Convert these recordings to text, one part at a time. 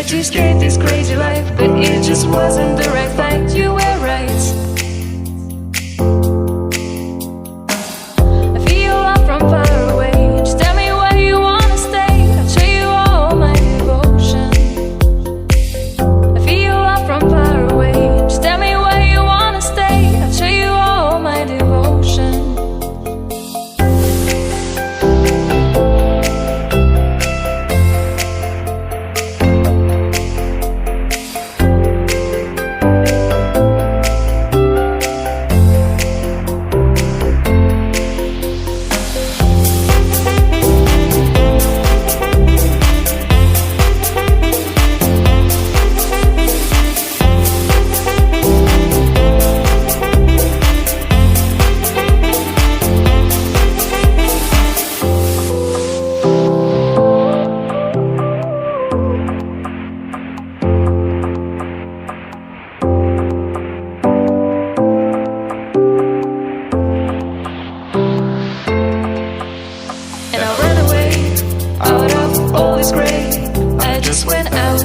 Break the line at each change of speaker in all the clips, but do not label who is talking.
tried to escape this crazy life, but it just wasn't the right fight. You were right. I feel love from far away. Just tell me where you wanna stay. I'll show you all my devotion. I feel love from far away. Just tell me where you wanna stay. I'll show you all my devotion. And I ran away out of all this gray. I just went out.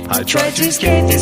I tried to escape this